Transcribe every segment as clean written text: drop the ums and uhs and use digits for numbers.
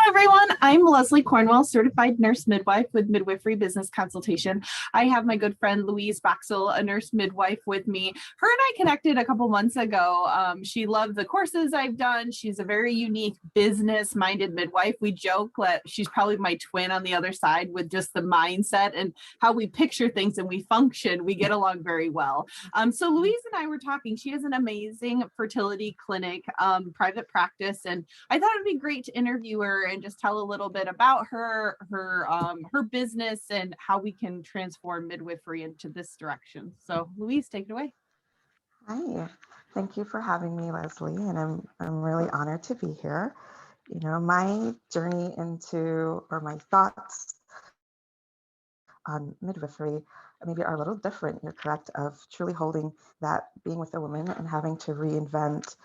Everyone. I'm Leslie Cornwell, certified nurse midwife with Midwifery Business Consultation. I have my good friend Louise Boxill, a nurse midwife with me. Her and I connected a couple months ago. She loved the courses I've done. She's a very unique business-minded midwife. We joke that she's probably my twin on the other side with just the mindset and how we picture things and we function. We get along very well. So Louise and I were talking. She has an amazing fertility clinic, private practice, and I thought it'd be great to interview her and just tell a little bit about her business and how we can transform midwifery into this direction. So Louise, take it away. Hi, thank you for having me, Leslie, and I'm really honored to be here. You know, my journey into, or my thoughts on midwifery maybe are a little different. You're correct, of truly holding that being with a woman and having to reinvent,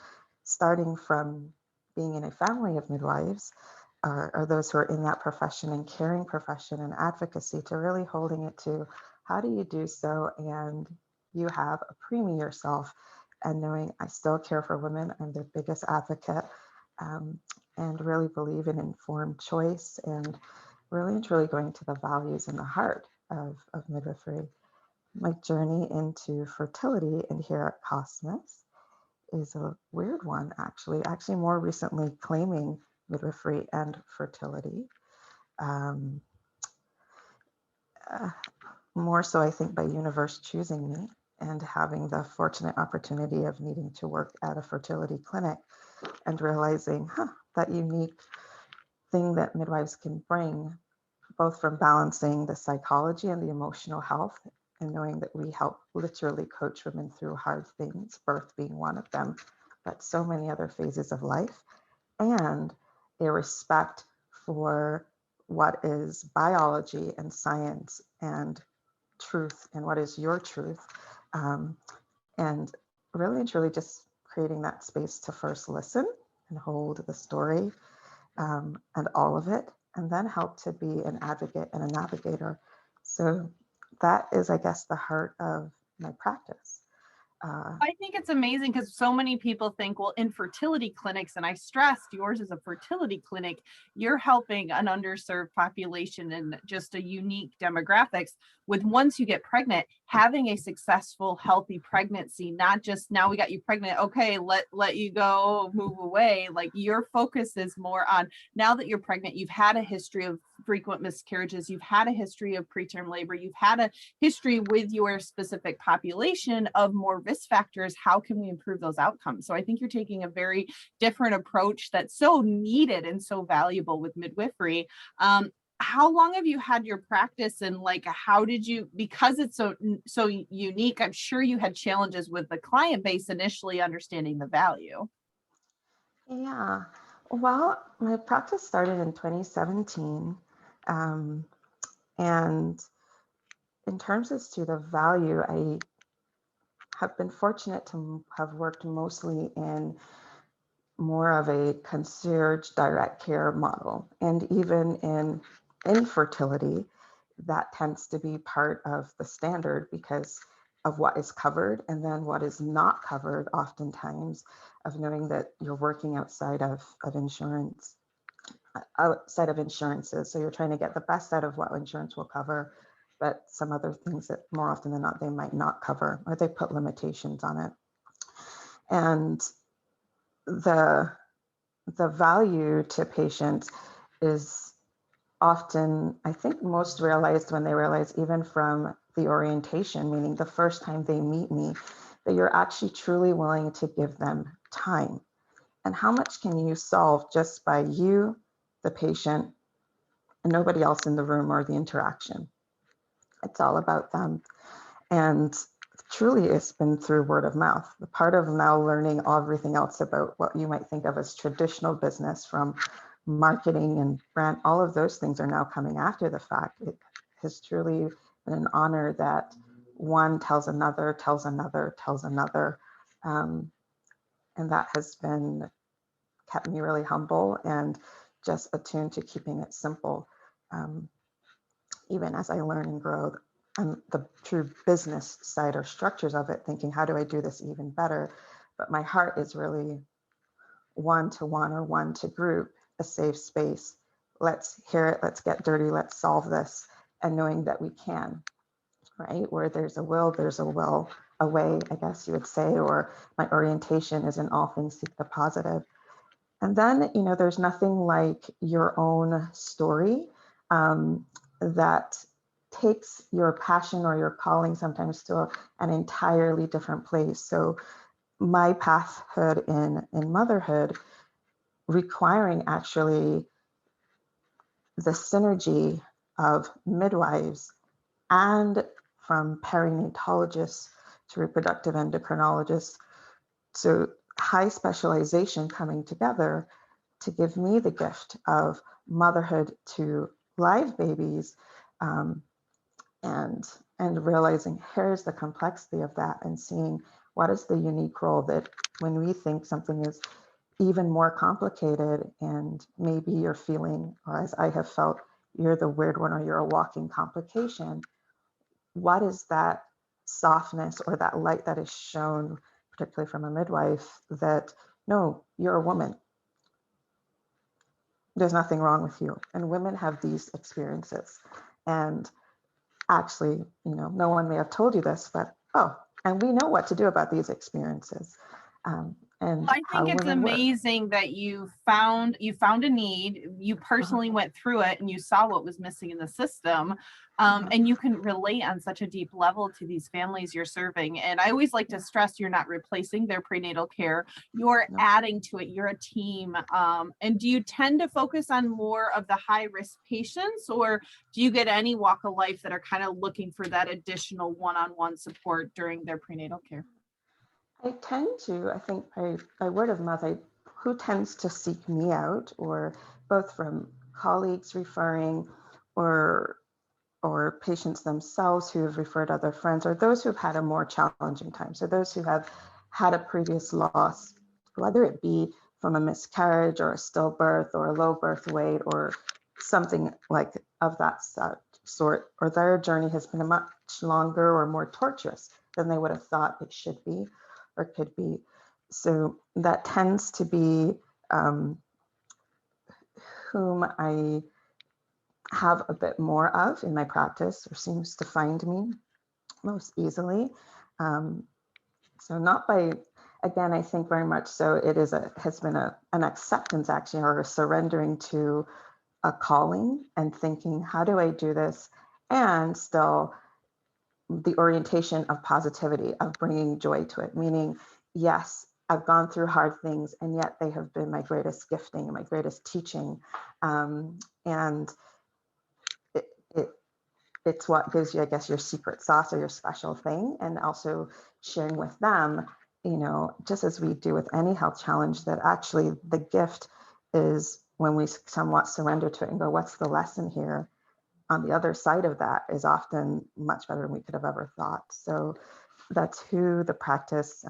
starting from being in a family of midwives, or those who are in that profession and caring profession and advocacy, to really holding it to how do you do so and you have a preemie yourself, and knowing I still care for women, I'm their biggest advocate, and really believe in informed choice and really and truly going to the values and the heart of midwifery. My journey into fertility and here at Cosmas is a weird one, actually more recently claiming midwifery and fertility. More so, I think, by universe choosing me and having the fortunate opportunity of needing to work at a fertility clinic and realizing that unique thing that midwives can bring, both from balancing the psychology and the emotional health, and knowing that we help literally coach women through hard things, birth being one of them, but so many other phases of life, and a respect for what is biology and science and truth and what is your truth, and really and truly just creating that space to first listen and hold the story, and all of it, and then help to be an advocate and a navigator. So that is, I guess, the heart of my practice. I think it's amazing because so many people think, well, infertility clinics, and I stressed yours is a fertility clinic, you're helping an underserved population and just a unique demographics with, once you get pregnant, having a successful, healthy pregnancy, not just now we got you pregnant, okay, let you go, move away. Like, your focus is more on, now that you're pregnant, you've had a history of frequent miscarriages, you've had a history of preterm labor, you've had a history with your specific population of more risk factors. How can we improve those outcomes? So I think you're taking a very different approach that's so needed and so valuable with midwifery. How long have you had your practice, and like, how did you, because it's so unique, I'm sure you had challenges with the client base initially understanding the value. Yeah, well, my practice started in 2017, and in terms as to the value, I have been fortunate to have worked mostly in more of a concierge direct care model, and even in infertility, that tends to be part of the standard because of what is covered and then what is not covered, oftentimes, of knowing that you're working outside of insurance, outside of insurances. So you're trying to get the best out of what insurance will cover, but some other things that more often than not, they might not cover, or they put limitations on it. And the value to patients is often, I think, most realized when they realize, even from the orientation, meaning the first time they meet me, that you're actually truly willing to give them time. And how much can you solve just by you, the patient, and nobody else in the room or the interaction? It's all about them. And truly, it's been through word of mouth. The part of now learning everything else about what you might think of as traditional business, from marketing and brand, all of those things are now coming after the fact. It has truly been an honor that one tells another, tells another, tells another. And that has been kept me really humble and just attuned to keeping it simple. Even as I learn and grow, and the true business side or structures of it, thinking, how do I do this even better? But my heart is really one-to-one or one-to-group, a safe space let's hear it, let's get dirty, let's solve this, and knowing that we can, right? Where there's a will, a way, I guess you would say, or my orientation is in all things seek the positive. And then, there's nothing like your own story that takes your passion or your calling sometimes to an entirely different place. So my pathhood in motherhood requiring actually the synergy of midwives and from perinatologists to reproductive endocrinologists. So high specialization coming together to give me the gift of motherhood to live babies, and realizing here's the complexity of that, and seeing what is the unique role that when we think something is even more complicated, and maybe you're feeling, or as I have felt, you're the weird one or you're a walking complication, what is that softness or that light that is shown, particularly from a midwife, that no, you're a woman. There's nothing wrong with you. And women have these experiences. And actually, no one may have told you this, but and we know what to do about these experiences. And I how think it's women work. amazing that you found a need, you personally went through it and you saw what was missing in the system. And you can relate on such a deep level to these families you're serving. And I always like to stress, you're not replacing their prenatal care, you're adding to it, you're a team. And do you tend to focus on more of the high risk patients, or do you get any walk of life that are kind of looking for that additional one-on-one support during their prenatal care? I tend to, I think by word of mouth, who tends to seek me out, or both from colleagues referring, or patients themselves who have referred other friends, or those who've had a more challenging time. So those who have had a previous loss, whether it be from a miscarriage or a stillbirth or a low birth weight or something like of that sort, or their journey has been a much longer or more torturous than they would have thought it should be or could be. So that tends to be whom I have a bit more of in my practice, or seems to find me most easily. So not by, again, I think very much so it has been an acceptance actually, or a surrendering to a calling and thinking, how do I do this? And still the orientation of positivity, of bringing joy to it, meaning, yes, I've gone through hard things, and yet they have been my greatest gifting and my greatest teaching. And it's what gives you, I guess, your secret sauce or your special thing. And also sharing with them, just as we do with any health challenge, that actually the gift is when we somewhat surrender to it and go, what's the lesson here? On the other side of that is often much better than we could have ever thought. So that's who the practice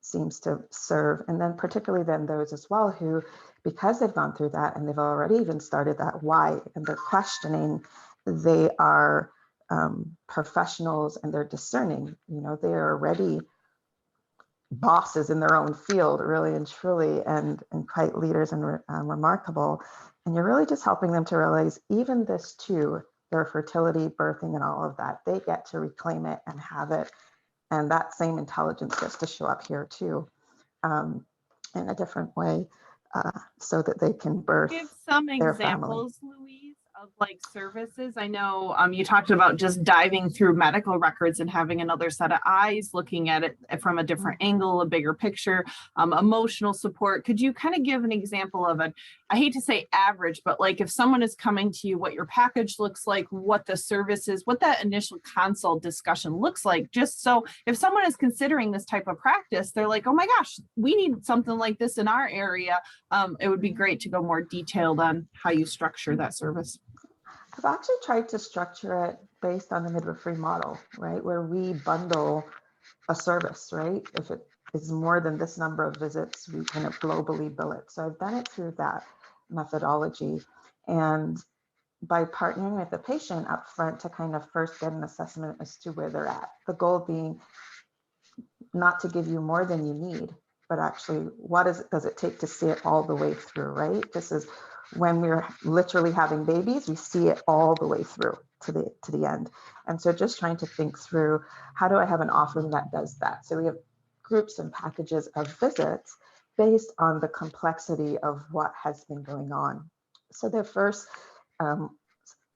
seems to serve. And then particularly then those as well who, because they've gone through that and they've already even started that why, and they're questioning, they are professionals and they're discerning, they are already bosses in their own field, really and truly, and quite leaders and remarkable. And you're really just helping them to realize even this too, their fertility, birthing, and all of that, they get to reclaim it and have it. And that same intelligence gets to show up here too, in a different way, so that they can birth Give some their family. examples, Louise, of like services. I know you talked about just diving through medical records and having another set of eyes, looking at it from a different angle, a bigger picture, emotional support. Could you kind of give an example of it? I hate to say average, but like if someone is coming to you, what your package looks like, what the service is, what that initial consult discussion looks like, just so if someone is considering this type of practice, they're like, oh my gosh, we need something like this in our area. It would be great to go more detailed on how you structure that service. I've actually tried to structure it based on the midwifery model, right? Where we bundle a service, right? If it is more than this number of visits, we kind of globally bill it. So I've done it through that methodology. And by partnering with the patient up front to kind of first get an assessment as to where they're at. The goal being not to give you more than you need, but actually what does it take to see it all the way through, right? This is when we're literally having babies, we see it all the way through to the end. And so just trying to think through, how do I have an offering that does that? So we have groups and packages of visits based on the complexity of what has been going on. So the first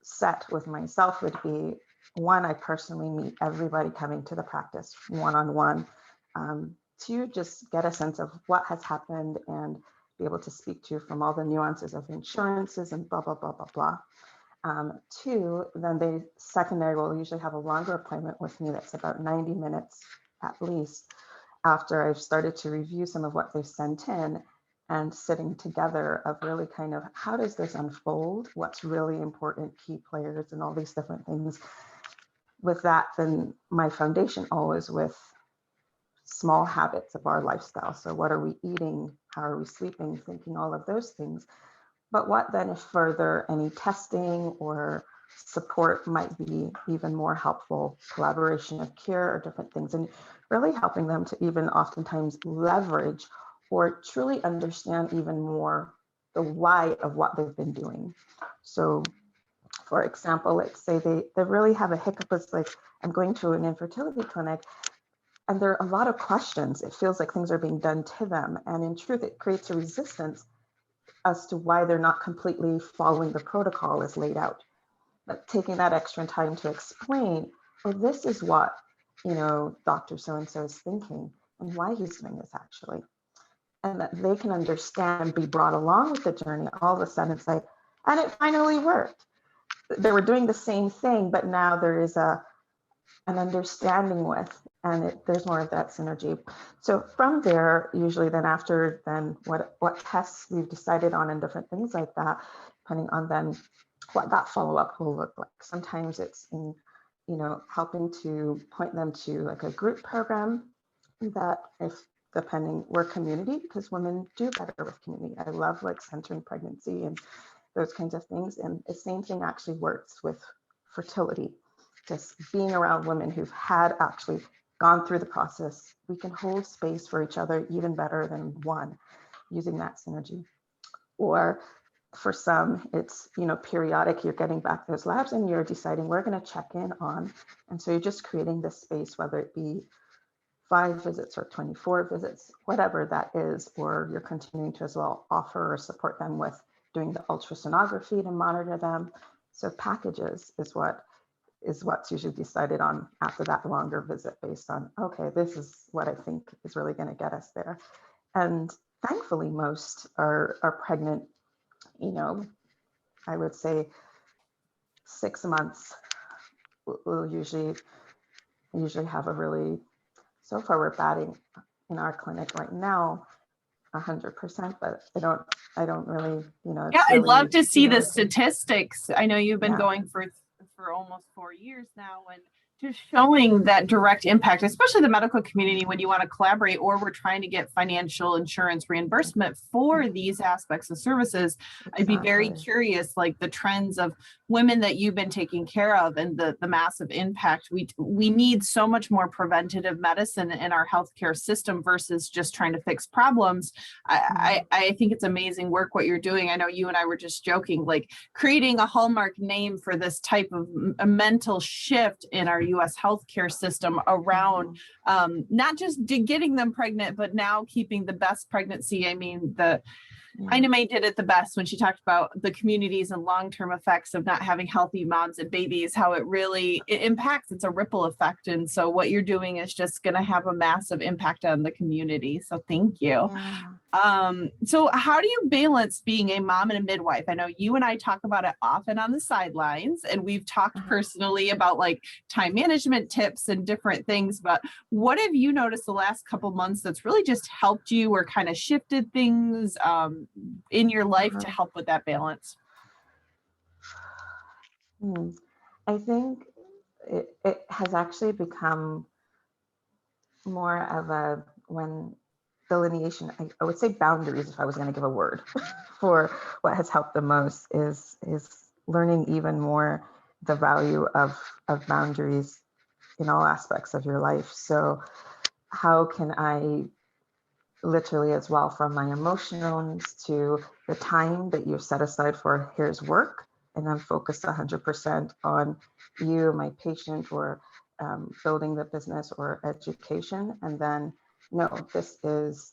set with myself would be, one, I personally meet everybody coming to the practice one-on-one, to just get a sense of what has happened and be able to speak to from all the nuances of insurances and blah, blah, blah, blah, blah. Two, then they secondary will usually have a longer appointment with me that's about 90 minutes at least, after I've started to review some of what they've sent in, and sitting together of really kind of, how does this unfold? What's really important, key players and all these different things. With that, then my foundation always with small habits of our lifestyle. So what are we eating? How are we sleeping? Thinking all of those things. But what then if further any testing or support might be even more helpful, collaboration of care or different things, and really helping them to even oftentimes leverage or truly understand even more the why of what they've been doing. So for example, let's say they really have a hiccup. It's like, I'm going to an infertility clinic and there are a lot of questions. It feels like things are being done to them. And in truth, it creates a resistance as to why they're not completely following the protocol as laid out. But taking that extra time to explain, oh, this is what, Dr. So-and-so is thinking and why he's doing this actually. And that they can understand and be brought along with the journey. All of a sudden it's like, and it finally worked. They were doing the same thing, but now there is an understanding with, and there's more of that synergy. So from there, usually then after then what tests we've decided on and different things like that, depending on then what that follow-up will look like. Sometimes it's in, helping to point them to like a group program that, if depending, we're community, because women do better with community. I love like centering pregnancy and those kinds of things. And the same thing actually works with fertility. Just being around women who've had actually gone through the process, we can hold space for each other even better than one, using that synergy. Or for some, it's, periodic, you're getting back those labs and you're deciding we're going to check in on. And so you're just creating this space, whether it be 5 visits or 24 visits, whatever that is, or you're continuing to as well offer or support them with doing the ultrasonography to monitor them. So packages is what's usually decided on after that longer visit, based on, okay, this is what I think is really going to get us there. And thankfully, most are pregnant, I would say 6 months. We'll usually have a really, so far we're batting in our clinic right now 100%, but I don't really, Yeah, I'd really, love to see the statistics. I know you've been Yeah. going for almost 4 years now, and just showing that direct impact, especially the medical community, when you want to collaborate or we're trying to get financial insurance reimbursement for these aspects of services. I'd be very curious, like the trends of women that you've been taking care of and the massive impact. We need so much more preventative medicine in our healthcare system versus just trying to fix problems. I think it's amazing work what you're doing. I know you and I were just joking, like creating a hallmark name for this type of a mental shift in our U.S. healthcare system around not just getting them pregnant, but now keeping the best pregnancy. I mean, Ina May did it the best when she talked about the communities and long-term effects of not having healthy moms and babies, how it really impacts. It's a ripple effect. And so what you're doing is just going to have a massive impact on the community. So thank you. So how do you balance being a mom and a midwife? I know you and I talk about it often on the sidelines, and we've talked personally about like time management tips and different things, but what have you noticed the last couple months that's really just helped you or kind of shifted things in your life to help with that balance? I think it has actually become more of a delineation. I would say boundaries, if I was going to give a word for what has helped the most, is learning even more the value of boundaries in all aspects of your life. So how can I literally as well, from my emotional needs to the time that you set aside for here's work, and I'm focused 100% on you, my patient, or building the business or education. And then, no, this is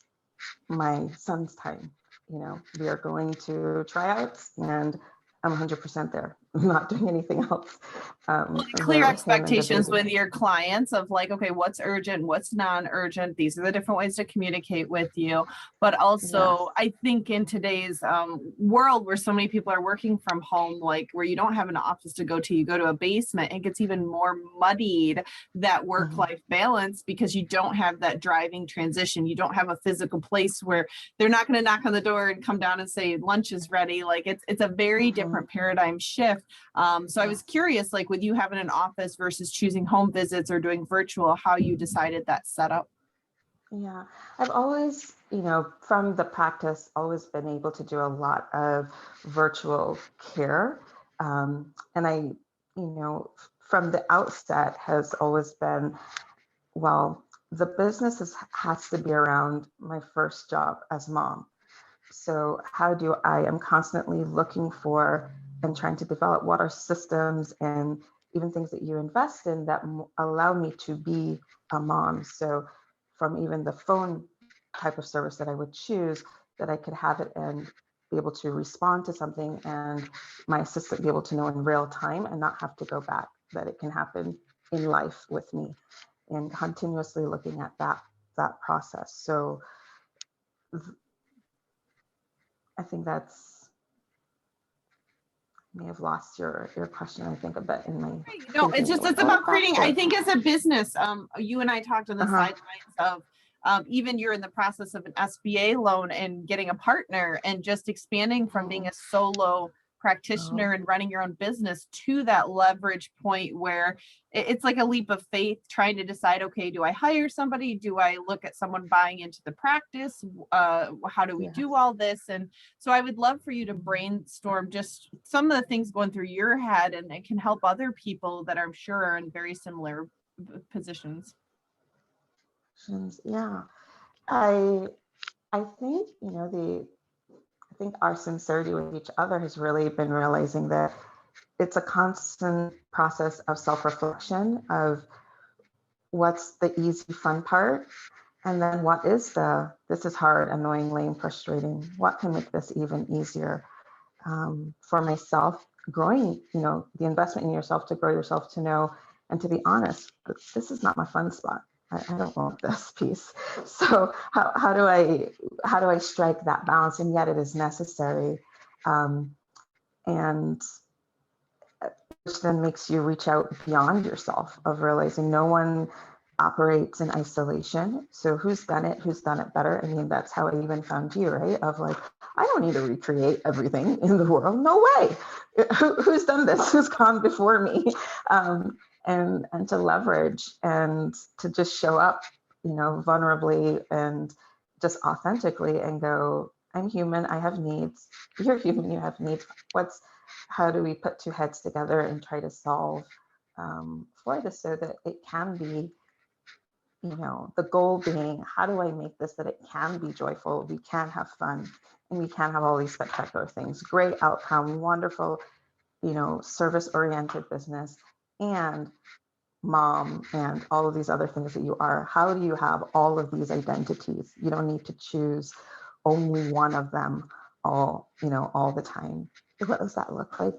my son's time. We are going to tryouts and I'm 100% there. I'm not doing anything else. Clear Him and the expectations baby. with your clients of like, okay, what's urgent, what's non-urgent. These are the different ways to communicate with you. But also, Yes. I think in today's world where so many people are working from home, like where you don't have an office to go to, you go to a basement, it gets even more muddied, that work-life balance, because you don't have that driving transition. You don't have a physical place where they're not going to knock on the door and come down and say lunch is ready. Like it's a very different paradigm shift. So I was curious, like with you having an office versus choosing home visits or doing virtual, how you decided that setup. Yeah, I've always, from the practice, always been able to do a lot of virtual care. And I, from the outset has always been, well, the business has to be around my first job as mom. So I am constantly looking for and trying to develop what are systems and even things that you invest in that allow me to be a mom. So from even the phone type of service that I would choose, that I could have it and be able to respond to something and my assistant be able to know in real time and not have to go back, that it can happen in life with me, and continuously looking at that process. So I think may have lost your question, I think, a bit in my No, it's thinking. it's about creating, I think as a business, you and I talked on the sidelines of even you're in the process of an SBA loan and getting a partner and just expanding from being a solo practitioner and running your own business to that leverage point where it's like a leap of faith trying to decide, okay, do I hire somebody? Do I look at someone buying into the practice? How do we do all this? And so I would love for you to brainstorm just some of the things going through your head, and it can help other people that I'm sure are in very similar positions. Yeah, I think I think our sincerity with each other has really been realizing that it's a constant process of self-reflection of what's the easy fun part, and then what is this is hard, annoying, lame, frustrating. What can make this even easier? For myself, growing, the investment in yourself to grow yourself to know and to be honest, this is not my fun spot. I don't want this piece. So how do I strike that balance? And yet it is necessary. And which then makes you reach out beyond yourself, of realizing no one operates in isolation. So who's done it better? I mean, that's how I even found you, right? Of like, I don't need to recreate everything in the world. No way. Who's done this? Who's gone before me? And to leverage and to just show up, vulnerably and just authentically and go, I'm human, I have needs. You're human, you have needs. How do we put two heads together and try to solve for this so that it can be, the goal being, how do I make this that it can be joyful, we can have fun, and we can have all these spectacular things, great outcome, wonderful, service-oriented business, and mom, and all of these other things that you are. How do you have all of these identities? You don't need to choose only one of them all the time. What does that look like?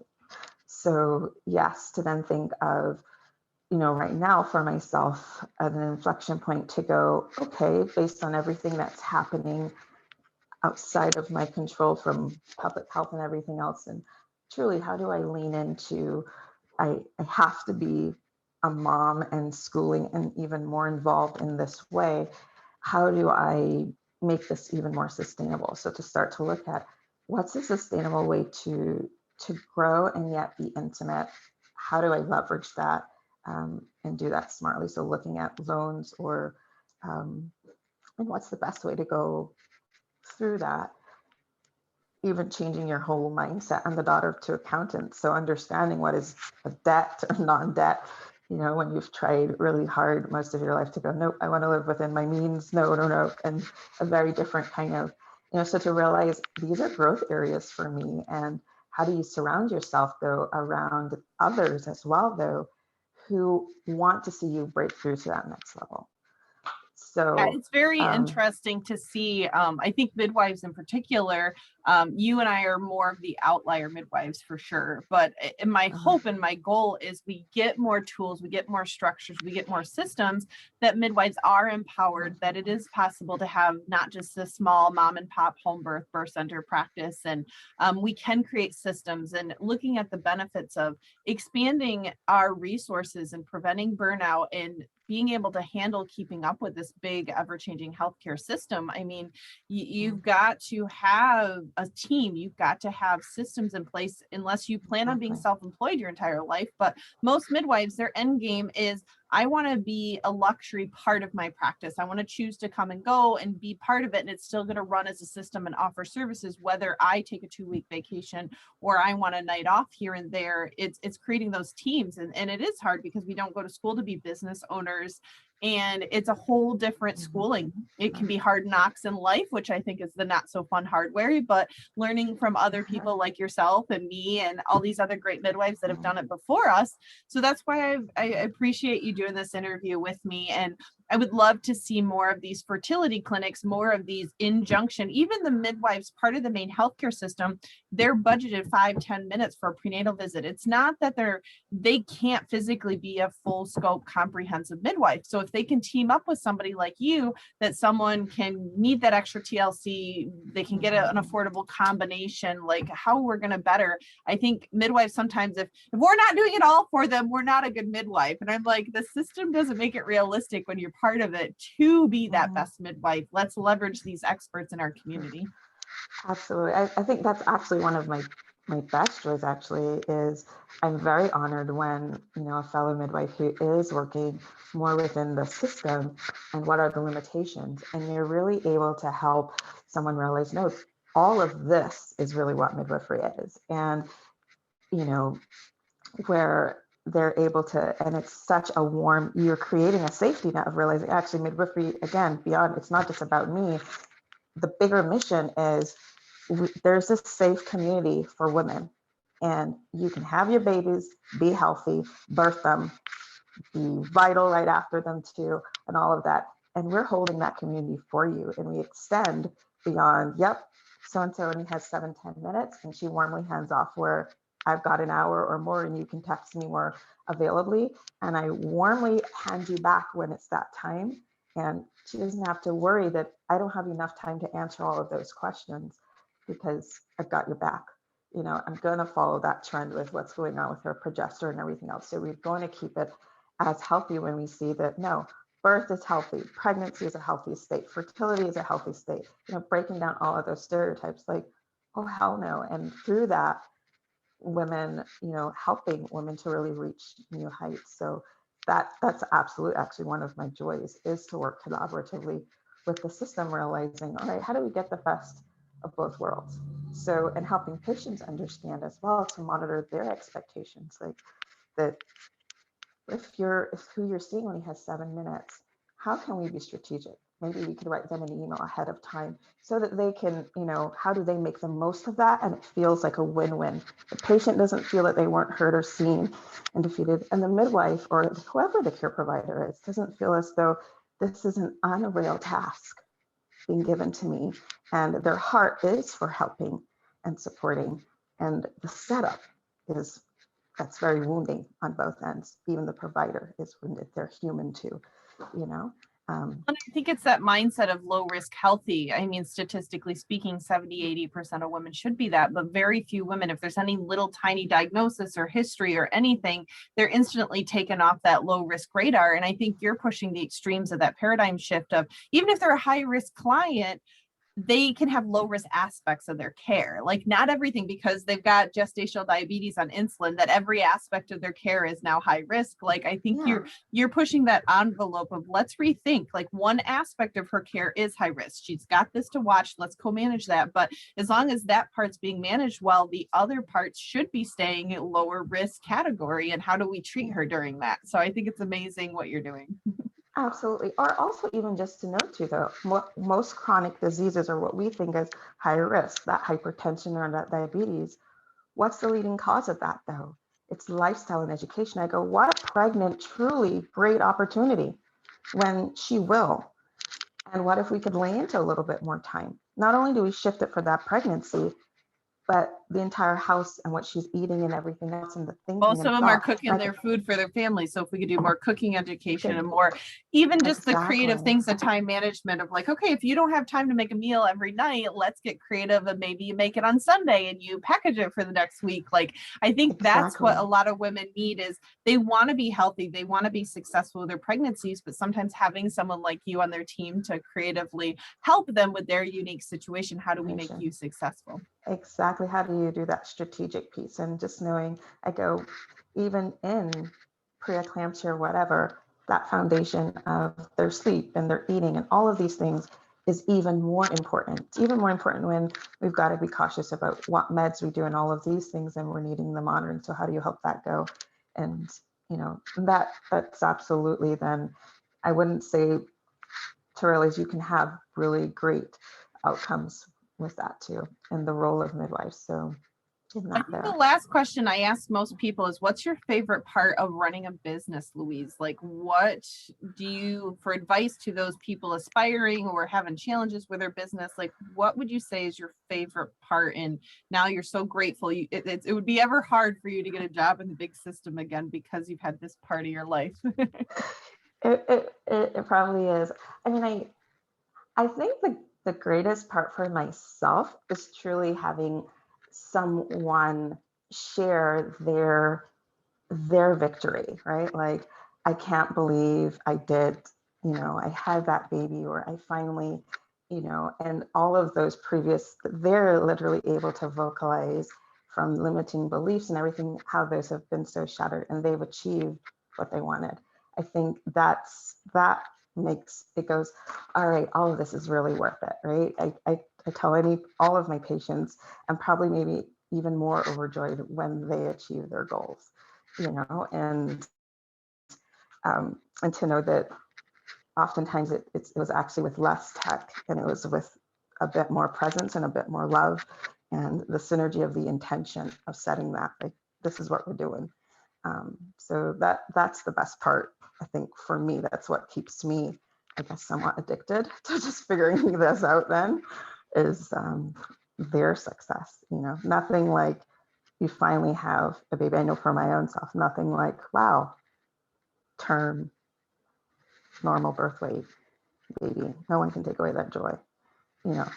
So yes, to then think of, right now for myself at an inflection point to go, okay, based on everything that's happening outside of my control from public health and everything else, and truly, how do I lean into, I have to be a mom and schooling and even more involved in this way. How do I make this even more sustainable? So to start to look at what's a sustainable way to grow and yet be intimate. How do I leverage that and do that smartly? So looking at loans or and what's the best way to go through that, even changing your whole mindset. I'm the daughter of two accountants, so understanding what is a debt or non-debt, you know, when you've tried really hard most of your life to go, nope, I want to live within my means, no, no, no, and a very different kind of, you know, so to realize these are growth areas for me. And how do you surround yourself though around others as well though, who want to see you break through to that next level. Yeah, So it's very interesting to see. I think midwives in particular, you and I are more of the outlier midwives for sure. But my hope and my goal is we get more tools, we get more structures, we get more systems that midwives are empowered, that it is possible to have not just a small mom and pop home birth center practice. And we can create systems, and looking at the benefits of expanding our resources and preventing burnout and being able to handle keeping up with this big ever-changing healthcare system. I mean, you've got to have a team, you've got to have systems in place unless you plan on being self-employed your entire life. But most midwives, their end game is, I want to be a luxury part of my practice. I want to choose to come and go and be part of it. And it's still going to run as a system and offer services, whether I take a 2-week vacation or I want a night off here and there. It's creating those teams. And it is hard because we don't go to school to be business owners. And it's a whole different schooling. It can be hard knocks in life, which I think is the not so fun hardware, but learning from other people like yourself and me and all these other great midwives that have done it before us. So that's why I appreciate you doing this interview with me. And I would love to see more of these fertility clinics, more of these injunction, even the midwives, part of the main healthcare system, they're budgeted 5-10 minutes for a prenatal visit. It's not that they can't physically be a full scope comprehensive midwife. So if they can team up with somebody like you, that someone can need that extra TLC, they can get an affordable combination, like how we're going to better. I think midwives sometimes, if we're not doing it all for them, we're not a good midwife. And I'm like, the system doesn't make it realistic when you're part of it to be that best midwife. Let's leverage these experts in our community. Absolutely. I think that's actually one of my best joys actually is I'm very honored when, you know, a fellow midwife who is working more within the system and what are the limitations, and you're really able to help someone realize, no, all of this is really what midwifery is. And, you know, where they're able to, and it's such a warm, you're creating a safety net of realizing actually midwifery, again, beyond, it's not just about me. The bigger mission is there's this safe community for women, and you can have your babies, be healthy, birth them, be vital right after them too, and all of that. And we're holding that community for you, and we extend beyond, yep, so-and-so only has 7-10 minutes, and she warmly hands off, where I've got an hour or more and you can text me more availably, and I warmly hand you back when it's that time. And she doesn't have to worry that I don't have enough time to answer all of those questions, because I've got your back. You know, I'm going to follow that trend with what's going on with her progesterone and everything else. So we're going to keep it as healthy when we see that, no, birth is healthy, pregnancy is a healthy state, fertility is a healthy state, you know, breaking down all of those stereotypes like, oh, hell no. And through that, women, you know, helping women to really reach new heights. So that's absolutely actually one of my joys, is to work collaboratively with the system, realizing, all right, how do we get the best of both worlds? So, and helping patients understand as well, to monitor their expectations, like that if who you're seeing only has 7 minutes, how can we be strategic? Maybe we could write them an email ahead of time so that they can, you know, how do they make the most of that? And it feels like a win-win. The patient doesn't feel that they weren't heard or seen and defeated. And the midwife or whoever the care provider is doesn't feel as though this is an unreal task being given to me. And their heart is for helping and supporting. And the setup is, that's very wounding on both ends. Even the provider is wounded. They're human too, you know? And I think it's that mindset of low risk healthy. I mean, statistically speaking, 70-80% of women should be that, but very few women, if there's any little tiny diagnosis or history or anything, they're instantly taken off that low risk radar. And I think you're pushing the extremes of that paradigm shift of, even if they're a high risk client, they can have low risk aspects of their care. Like not everything, because they've got gestational diabetes on insulin, that every aspect of their care is now high risk. Like I think Yeah, you're pushing that envelope of let's rethink, like one aspect of her care is high risk. She's got this to watch. Let's co-manage that. But as long as that part's being managed well, the other parts should be staying at lower risk category. And how do we treat her during that? So I think it's amazing what you're doing. absolutely. Or also even just to note too, though, most chronic diseases are what we think is high risk, that hypertension or that diabetes. What's the leading cause of that though? It's lifestyle and education. I go, what a pregnant, truly great opportunity when she will. And what if we could lay into a little bit more time? Not only do we shift it for that pregnancy, but the entire house and what she's eating and everything else and the thinking Most and of them are thought. cooking Like, their food for their family. So if we could do more cooking education and more, even just the creative exactly. things, the time management of like, okay, if you don't have time to make a meal every night, let's get creative and maybe you make it on Sunday and you package it for the next week. Like, I think that's Exactly. what a lot of women need is they want to be healthy. They want to be successful with their pregnancies, but sometimes having someone like you on their team to creatively help them with their unique situation. How do we make you successful? Exactly. How do you do that strategic piece? And just knowing, I go, even in preeclampsia or whatever, that foundation of their sleep and their eating and all of these things is even more important. It's even more important when we've got to be cautious about what meds we do and all of these things, and we're needing the monitoring. So how do you help that go? And that's absolutely then, I wouldn't say to realize you can have really great outcomes with that too, and the role of midwives. So in I that think the there. last question I ask most people is what's your favorite part of running a business, Louise? Like what do you, for advice to those people aspiring or having challenges with their business, like what would you say is your favorite part? And now you're so grateful. It would be ever hard for you to get a job in the big system again because you've had this part of your life. It probably is. I mean, I think the greatest part for myself is truly having someone share their victory, right? Like, I can't believe I did, I had that baby, or I finally, and all of those previous, they're literally able to vocalize from limiting beliefs and everything, how those have been so shattered and they've achieved what they wanted. I think that makes it goes, all right, all of this is really worth it, right? I tell all of my patients, and probably maybe even more overjoyed when they achieve their goals, and to know that oftentimes it was actually with less tech, and it was with a bit more presence and a bit more love, and the synergy of the intention of setting that, like, this is what we're doing. So that's the best part. I think for me, that's what keeps me, I guess, somewhat addicted to just figuring this out then, is their success. Nothing like you finally have a baby. I know for my own self, nothing like, wow, term, normal birth weight baby. No one can take away that joy, you know.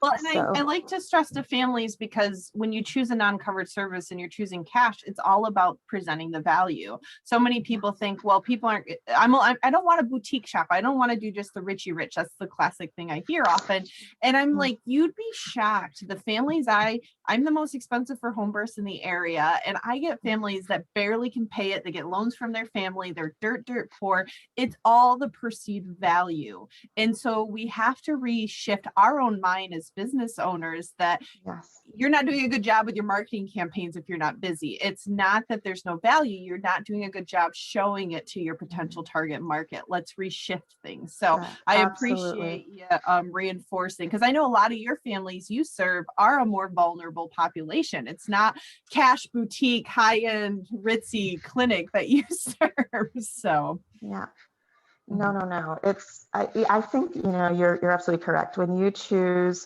Well, and I So like to stress to families, because when you choose a non-covered service and you're choosing cash, it's all about presenting the value. So many people think, well, people aren't, I don't want a boutique shop. I don't want to do just the richy rich. That's the classic thing I hear often. And I'm like, you'd be shocked. The families I'm the most expensive for home births in the area. And I get families that barely can pay it. They get loans from their family. They're dirt poor. It's all the perceived value. And so we have to reshift our own mind as business owners that yes, you're not doing a good job with your marketing campaigns if you're not busy. It's not that there's no value. You're not doing a good job showing it to your potential target market. Let's reshift things. So I absolutely. appreciate you reinforcing, because I know a lot of your families you serve are a more vulnerable population. It's not cash boutique, high-end, ritzy clinic that you serve. So Yeah. No. I think, you're absolutely correct. When you choose,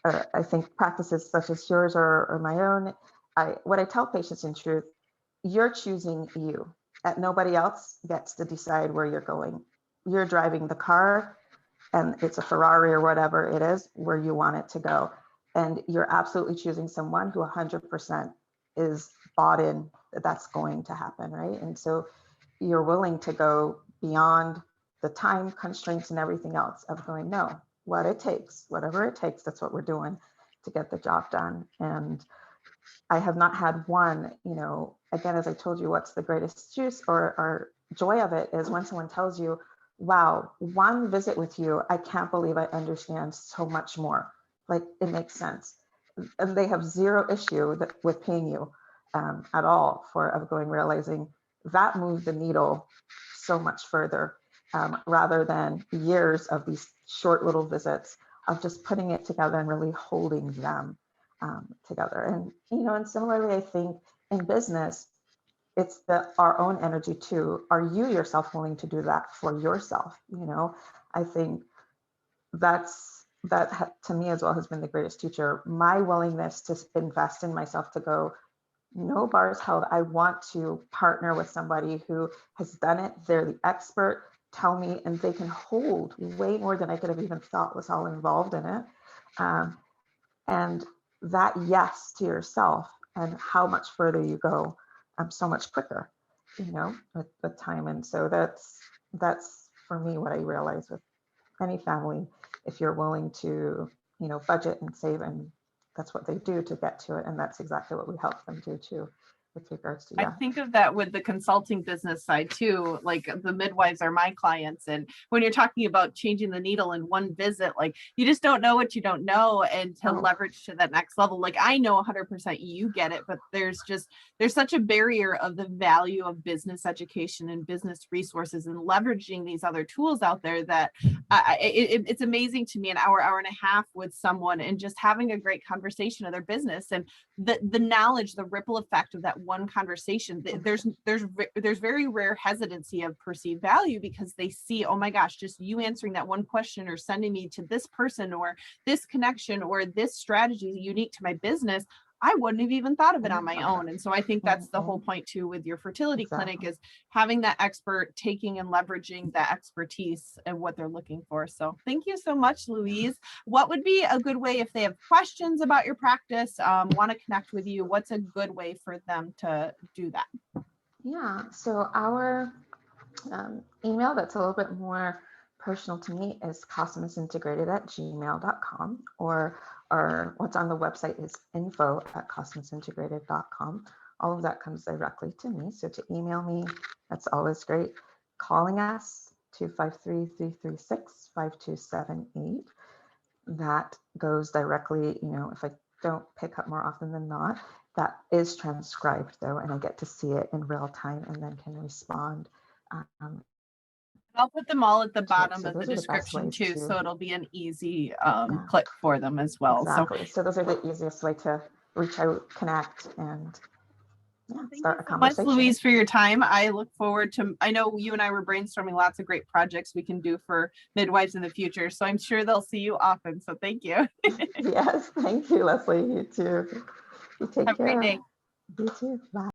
I think practices such as yours or my own, what I tell patients in truth, you're choosing you. Nobody else gets to decide where you're going. You're driving the car, and it's a Ferrari or whatever it is, where you want it to go. And you're absolutely choosing someone who 100% is bought in that that's going to happen, right? And so you're willing to go beyond the time constraints and everything else of going, no, what it takes, whatever it takes, that's what we're doing to get the job done. And I have not had one, again, as I told you, what's the greatest juice or joy of it is when someone tells you, wow, one visit with you, I can't believe I understand so much more. Like, it makes sense. And they have zero issue with paying you at all of realizing that moved the needle so much further, rather than years of these short little visits of just putting it together and really holding them together. And, and similarly, I think in business, it's our own energy too. Are you yourself willing to do that for yourself? I think that to me as well has been the greatest teacher. My willingness to invest in myself, to go, no bars held. I want to partner with somebody who has done it. They're the expert. Tell me, and they can hold way more than I could have even thought was all involved in it. And that yes to yourself, and how much further you go, so much quicker, with time. And so that's for me what I realize with any family. If you're willing to, budget and save, and that's what they do to get to it. And that's exactly what we help them do too, with regards to, I think of that with the consulting business side too. Like, the midwives are my clients. And when you're talking about changing the needle in one visit, like, you just don't know what you don't know, and to leverage to that next level. Like, I know 100% you get it, but there's such a barrier of the value of business education and business resources and leveraging these other tools out there that it's amazing to me, an hour and a half with someone and just having a great conversation of their business, and the knowledge, the ripple effect of that one conversation. There's very rare hesitancy of perceived value, because they see, oh my gosh, just you answering that one question or sending me to this person or this connection or this strategy unique to my business, I wouldn't have even thought of it on my own. And so I think that's the whole point too with your fertility clinic, is having that expert, taking and leveraging that expertise and what they're looking for. So thank you so much, Louise. What would be a good way, if they have questions about your practice, want to connect with you, what's a good way for them to do that? Yeah, so our email that's a little bit more personal to me is cosmasintegrated@gmail.com, or what's on the website is info@cosmasintegrated.com. All of that comes directly to me. So to email me, that's always great. Calling us, 253-336-5278. That goes directly, if I don't pick up more often than not, that is transcribed though, and I get to see it in real time and then can respond. I'll put them all at the bottom of the description too, so it'll be an easy click for them as well. Exactly. So those are the easiest way to reach out, connect, and start a conversation. Thanks, Louise, for your time. I look forward to, I know you and I were brainstorming lots of great projects we can do for midwives in the future, so I'm sure they'll see you often. So thank you. Yes, thank you, Leslie. You too. You take care. Have a great day. You too. Bye.